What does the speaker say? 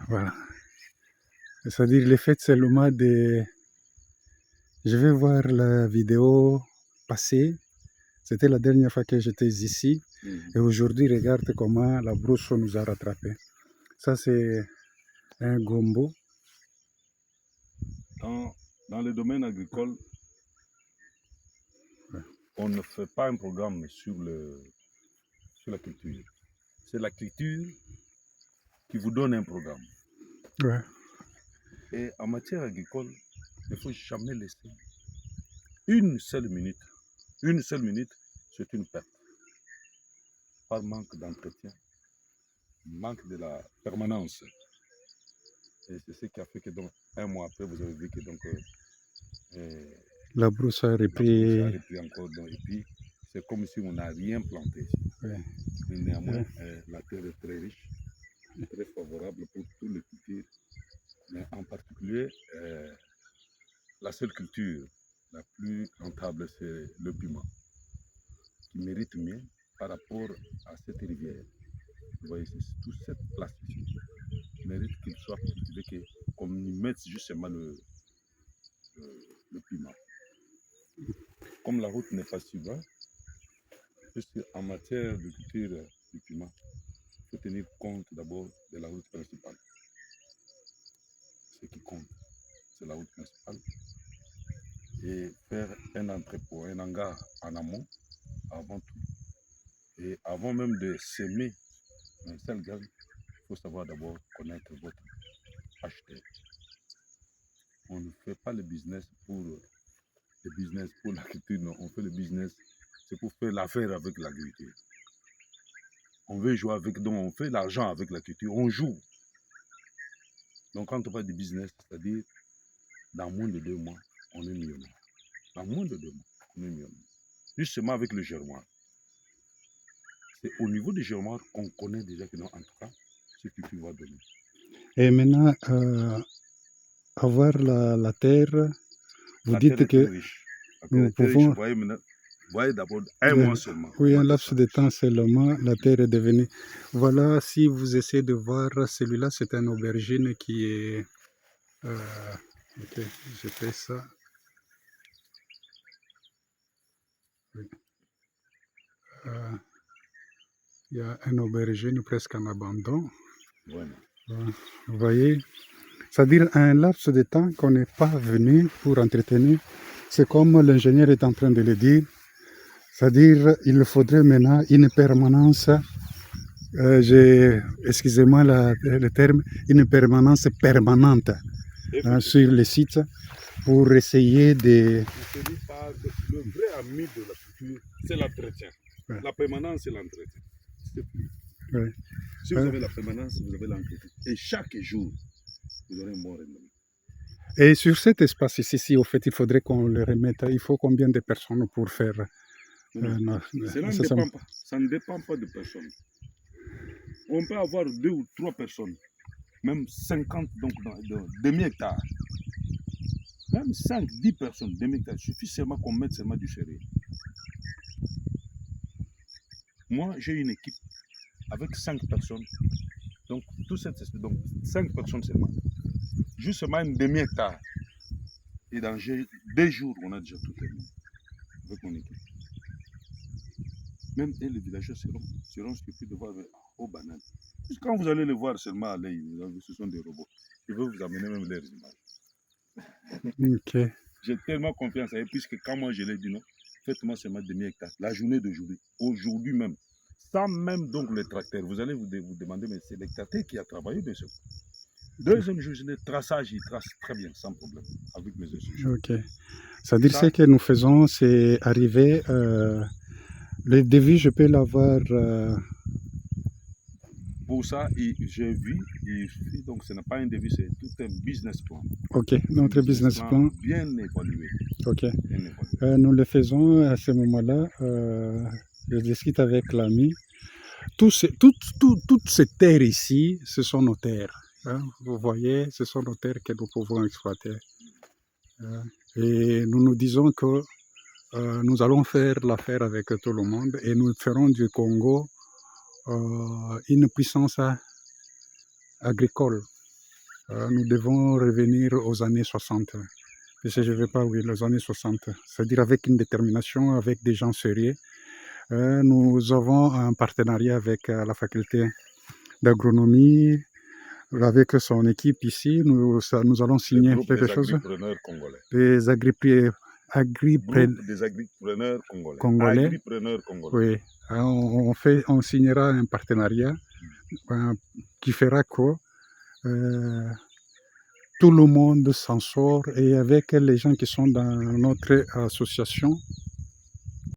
Voilà. C'est-à-dire les fêtes, c'est le mois de... Je vais voir la vidéo passée. C'était la dernière fois que j'étais ici. Et aujourd'hui, regarde comment la brousse nous a rattrapés. Ça, c'est un gombo. Dans le domaine agricole, on ne fait pas un programme sur la culture. C'est la culture qui vous donne un programme. Ouais. Et en matière agricole, il ne faut jamais laisser une seule minute. Une seule minute, c'est une perte. Par manque d'entretien, manque de la permanence. Et c'est ce qui a fait que donc, un mois après, vous avez vu que donc, la brousse a repris. La brousse a repris encore. Donc, et puis, c'est comme si on n'a rien planté ici. Ouais. Mais néanmoins, la terre est très riche, très favorable pour toutes les cultures. Mais en particulier, la seule culture la plus rentable, c'est le piment, qui mérite mieux par rapport à cette rivière. Vous voyez, toute cette place ici mérite qu'il soit cultivé, qu'on y mette justement le piment. Comme la route n'est pas si bas, en matière de culture du piment, il faut tenir compte d'abord de la route principale. Ce qui compte, c'est la route principale. Et faire un entrepôt, un hangar en amont, avant tout. Et avant même de s'aimer un seul gaz, il faut savoir d'abord connaître votre acheteur. On ne fait pas le business pour la culture, non. On fait le business, c'est pour faire l'affaire avec l'agriculture. On veut jouer avec, donc on fait l'argent avec la culture, on joue. Donc quand on parle de business, c'est-à-dire dans moins de 2 mois, on est millionnaire. Dans moins de 2 mois, on est millionnaire. Justement avec le germoire. C'est au niveau du germoire qu'on connaît déjà que non, en tout cas, ce que tu vas donner. Et maintenant, avoir la terre, vous dites que nous pouvons... Voyez d'abord un mois seulement. Oui, un laps de temps seulement, la terre est devenue... Voilà, si vous essayez de voir celui-là, c'est un aubergine qui est... ok, je fais ça. Oui. Il y a un aubergine presque en abandon. Voilà. Vous voyez, c'est-à-dire un laps de temps qu'on n'est pas venu pour entretenir. C'est comme l'ingénieur est en train de le dire. C'est-à-dire il faudrait maintenant une permanence, excusez-moi le terme, une permanence permanente sur le site pour essayer de... Le vrai ami de la culture, c'est l'entretien. Ouais. La permanence, c'est l'entretien. Ouais. Si vous avez la permanence, vous avez l'entretien. Et chaque jour, vous aurez un bon rendement. Et sur cet espace ici, au fait, il faudrait qu'on le remette. Il faut combien de personnes pour faire... Ça ne dépend pas de personne. On peut avoir 2 ou 3 personnes, même 50 donc demi-hectares. Même 5, 10 personnes, demi-hectares. Il suffit seulement qu'on mette seulement du sérieux. Moi, j'ai une équipe avec 5 personnes. Donc, donc 5 personnes seulement. Justement une demi-hectare. Et dans 2 jours, on a déjà tout terminé avec mon équipe. Même les villageois seront surpris de voir aux bananes. Quand vous allez les voir seulement à l'œil, ce sont des robots. Ils veulent vous amener même leurs images. Okay. J'ai tellement confiance à eux, puisque quand moi je l'ai dit non, faites-moi seulement demi-hectare. La journée d'aujourd'hui, aujourd'hui même, sans même donc le tracteur, vous allez vous demander, mais c'est le tracteur qui a travaillé, bien sûr. Deuxième jour, le traçage, il trace très bien, sans problème, avec mes institutions. Ok. C'est-à-dire ce que nous faisons, c'est arriver... le devis, je peux l'avoir... Pour ça, j'ai vu, donc ce n'est pas un devis, c'est tout un business plan. Ok, notre business plan. Bien évalué. Ok. Nous le faisons à ce moment-là. Je discute avec l'ami. Toutes ces terres ici, ce sont nos terres. Hein? Vous voyez, ce sont nos terres que nous pouvons exploiter. Et nous nous disons que nous allons faire l'affaire avec tout le monde et nous ferons du Congo une puissance agricole. nous devons revenir aux années 60. Et si je ne veux pas, oui, les années 60. C'est-à-dire avec une détermination, avec des gens sérieux. Nous avons un partenariat avec la faculté d'agronomie, avec son équipe ici. Nous allons signer quelque chose. Agripreneurs congolais. Les Groupe des agripreneurs congolais. Agripreneurs congolais. Oui, on signera un partenariat qui fera que tout le monde s'en sort, et avec les gens qui sont dans notre association,